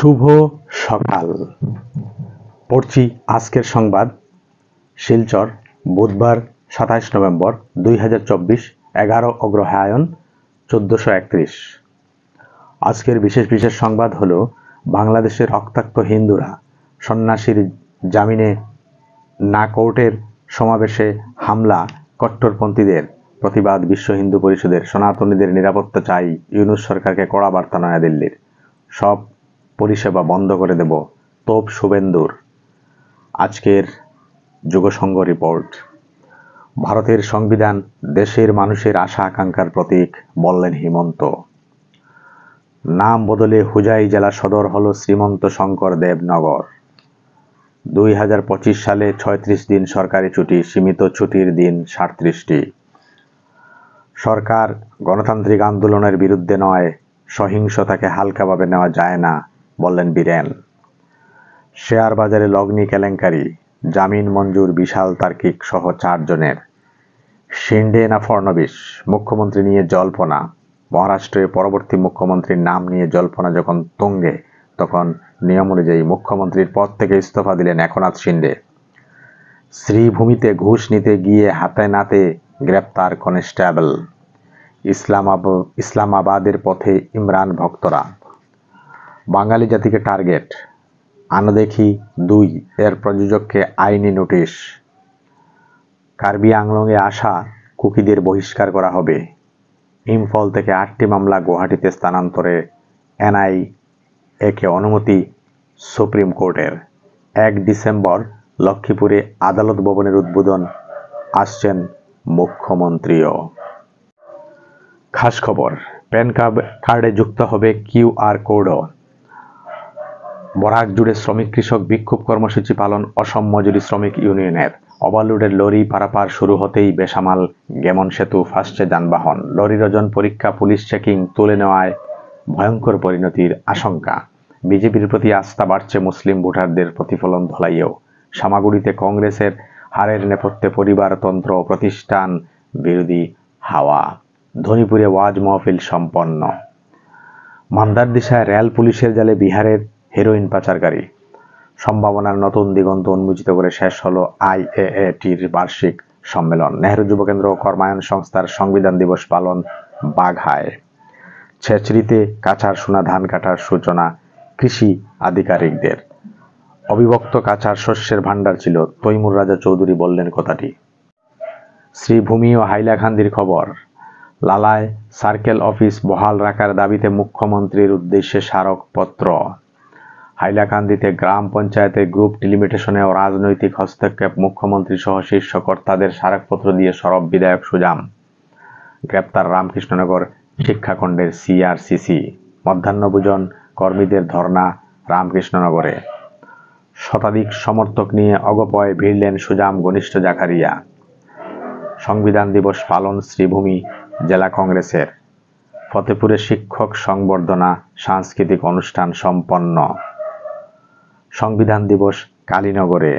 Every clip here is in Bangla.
শুভ সকাল। পড়ছি আজকের সংবাদ। শিলচর, বুধবার 27 নভেম্বর 2024, 11 অগ্রহায়ণ 1431। আজকের বিশেষ বিশেষ সংবাদ হলো বাংলাদেশের রক্তাক্ত হিন্দুরা সন্ন্যাসীর জামিনে না কোর্টের সমাবেশে হামলা, কট্টরপন্থীদের প্রতিবাদ, বিশ্ব হিন্দু পরিষদের সনাতনীদের নিরাপত্তা চাই, ইউনূস সরকারকে কড়া বার্তা নয়াদিল্লির, সব পরিষেবা বন্ধ করে দেব, তোপ শুভেন্দুর। আজকের যুগসংঘ রিপোর্ট। ভারতের সংবিধান দেশের মানুষের আশা আকাঙ্ক্ষার প্রতীক, বললেন হিমন্ত। নাম বদলে হুজাই জেলা সদর হলো শ্রীমন্ত শঙ্কর দেবনগর। 2025 সালে 36 দিন সরকারি ছুটি, সীমিত ছুটির দিন 37টি। সরকার গণতান্ত্রিক আন্দোলনের বিরুদ্ধে নয়, সহিংসতাকে হালকাভাবে নেওয়া যায় না, বললেন বীরেন। শেয়ার বাজারে লগ্নি কেলেঙ্কারি, জামিন মঞ্জুর বিশাল তার্কিক সহ 4 জনের। শিন্ডে না ফড়নবিস, মুখ্যমন্ত্রী নিয়ে জল্পনা। মহারাষ্ট্রে পরবর্তী মুখ্যমন্ত্রীর নাম নিয়ে জল্পনা যখন তুঙ্গে, তখন নিয়ম অনুযায়ী মুখ্যমন্ত্রীর পদ থেকে ইস্তফা দিলেন একনাথ শিন্ডে। শ্রীভূমিতে ঘুষ নিতে গিয়ে হাতে নাতে গ্রেপ্তার কনস্টেবল। ইসলামাবাদের পথে ইমরান ভক্তরা। বাঙালি জাতিকে টার্গেট, আনদেখি 2 এর প্রযোজককে আইনি নোটিশ। কার্বি আংলংয়ে আসা কুকিদের বহিষ্কার করা হবে। ইম্ফল থেকে 8টি মামলা গুয়াহাটিতে স্থানান্তরে এনআইএকে অনুমতি সুপ্রিম কোর্টের। 1 ডিসেম্বর লক্ষ্মীপুরে আদালত ভবনের উদ্বোধন, আসছেন মুখ্যমন্ত্রীও। খাস খবর, প্যান কার্ডে যুক্ত হবে QR কোডও। বরাক জুড়ে শ্রমিক কৃষক বিক্ষোভ কর্মসূচি পালন অসম মজুরি শ্রমিক ইউনিয়নের। ওভারলোডের লরি পারাপার শুরু হতেই বেসামাল গেমন সেতু ফাঁসছে যানবাহন। লরির ওজন পরীক্ষা, পুলিশ চেকিং, তুলে নেওয়ায় ভয়ঙ্কর পরিণতির আশঙ্কা। বিজেপির প্রতি আস্থা বাড়ছে মুসলিম ভোটারদের, প্রতিফলন ধলাইয়েও। সামাগুড়িতে কংগ্রেসের হারের নেপথ্যে পরিবারতন্ত্র প্রতিষ্ঠান বিরোধী হাওয়া। ধনীপুরে ওয়াজ মাহফিল সম্পন্ন। মান্দারদিশায় রেল পুলিশের জালে বিহারের হেরোইন পাচারকারী। সম্ভাবনার নতুন দিগন্ত উন্মোচিত করে শেষ হলো IAATর বার্ষিক সম্মেলন। নেহরু যুবকেন্দ্র ও কর্মায়ন সংস্থার সংবিধান দিবস পালন বাঘায়। ছেচড়িতে কাছাড় সোনা ধান কাটার সূচনা কৃষি আধিকারিকদের। অবিভক্ত কাছাড় শস্যের ভাণ্ডার ছিল, তৈমুর রাজা চৌধুরী বললেন কথাটি। শ্রীভূমি ও হাইলাকান্দির খবর। লালায় সার্কেল অফিস বহাল রাখার দাবিতে মুখ্যমন্ত্রীর উদ্দেশ্যে স্মারকপত্র। হাইলাকান্দিতে গ্রাম পঞ্চায়েতের গ্রুপ ডিলিমিটেশনে ও রাজনৈতিক হস্তক্ষেপ, মুখ্যমন্ত্রী সহ শীর্ষ কর্তাদের স্মারকপত্র দিয়ে সরব বিধায়ক সুজাম। গ্রেপ্তার রামকৃষ্ণনগর শিক্ষাখণ্ডের CRCC। মধ্যাহ্নভোজন কর্মীদের ধর্ণা রামকৃষ্ণনগরে। শতাধিক সমর্থক নিয়ে অগপয় ভিড়লেন সুজাম ঘনিষ্ঠ জাকারিয়া। সংবিধান দিবস পালন শ্রীভূমি জেলা কংগ্রেসের। ফতেপুরে শিক্ষক সংবর্ধনা সাংস্কৃতিক অনুষ্ঠান সম্পন্ন। সংবিধান দিবস কালীনগরে।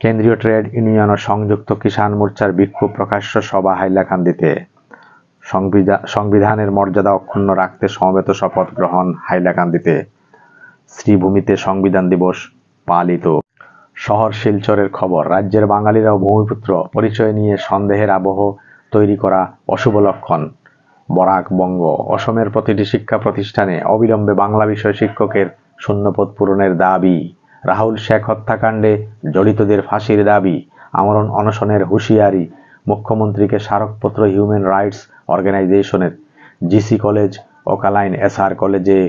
কেন্দ্রীয় ট্রেড ইউনিয়ন ও সংযুক্ত কিষাণ মোর্চার বিক্ষোভ প্রকাশ্য সভা হাইলাকান্দিতে। সংবিধানের মর্যাদা অক্ষুণ্ণ রাখতে সমবেত শপথ গ্রহণ হাইলাকান্দিতে। শ্রীভূমিতে সংবিধান দিবস পালিত। শহর শিলচরের খবর। রাজ্যের বাঙালিরাও ভূমিপুত্র পরিচয় নিয়ে সন্দেহের আবহ তৈরি করা অশুভ লক্ষণ। বরাক বঙ্গ। অসমের প্রতিটি শিক্ষা প্রতিষ্ঠানে অবিলম্বে বাংলা বিষয় শিক্ষকের শূন্যপদ পূরণের দাবি। রাহুল শেখ হত্যাকাণ্ডে জড়িতদের ফাঁসির দাবি। আমরণ অনশনের হুঁশিয়ারি। মুখ্যমন্ত্রীকে স্মারকপত্র হিউম্যান রাইটস অর্গানাইজেশনের। GC কলেজ, ওকালাইন SR কলেজে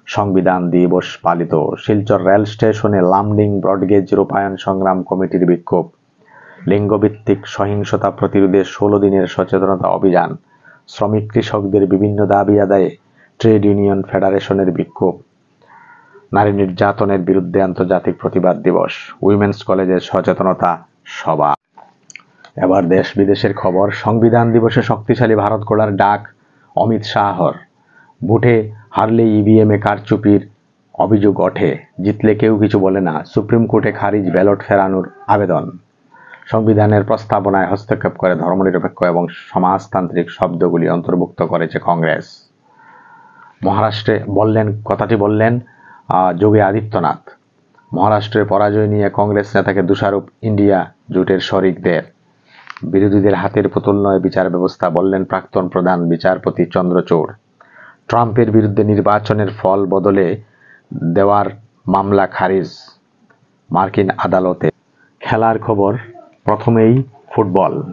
সংবিধান দিবস পালিত। শিলচর রেল স্টেশনে লামডিং ব্রডগেজ রূপায়ণ সংগ্রাম কমিটির বিক্ষোভ। লিঙ্গভিত্তিক সহিংসতা প্রতিরোধে 16 দিনের সচেতনতা অভিযান। শ্রমিক কৃষকদের বিভিন্ন দাবি আদায়ে ট্রেড ইউনিয়ন ফেডারেশনের বিক্ষোভ। নারী নির্যাতনের বিরুদ্ধে আন্তর্জাতিক প্রতিবাদ দিবস। উইমেন্স কলেজের সচেতনতা সভা। এবার দেশ বিদেশের খবর। সংবিধান দিবসে শক্তিশালী ভারত গড়ার ডাক অমিত শাহর। ভোটে হারলে EVM-এ কারচুপির অভিযোগ ওঠে, জিতলে কেউ কিছু বলে না। সুপ্রিম কোর্টে খারিজ ব্যালট ফেরানোর আবেদন। সংবিধানের প্রস্তাবনায় হস্তক্ষেপ করে ধর্মনিরপেক্ষ এবং সমাজতান্ত্রিক শব্দগুলি অন্তর্ভুক্ত করেছে কংগ্রেস। মহারাষ্ট্রে কথাটি বললেন যোগী আদিত্যনাথ। মহারাষ্ট্রের পরাজয় নিয়ে কংগ্রেস নেতাকে দোষারোপ ইন্ডিয়া জোটের শরিকদের। বিরোধীদের হাতের পুতুল নয় বিচার ব্যবস্থা, বললেন প্রাক্তন প্রধান বিচারপতি চন্দ্রচূড়। ট্রাম্পের বিরুদ্ধে নির্বাচনের ফল বদলে দেওয়ার মামলা খারিজ মার্কিন আদালতে। খেলার খবর, প্রথমেই ফুটবল।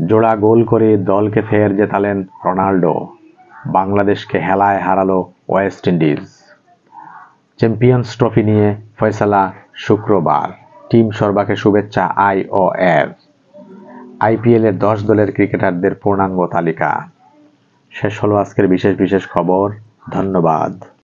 জোড়া গোল করে দলকে ফের জেতালেন রোনাল্ডো। বাংলাদেশকে হেলায় হারালো ওয়েস্ট ইন্ডিজ। চ্যাম্পিয়ন্স ট্রফি নিয়ে ফয়সালা শুক্রবার। টিম সর্বাকে শুভেচ্ছা IOF। IPL-এর 10 দলের ক্রিকেটারদের পূর্ণাঙ্গ তালিকা। শেষ হলো আজকের বিশেষ খবর। ধন্যবাদ।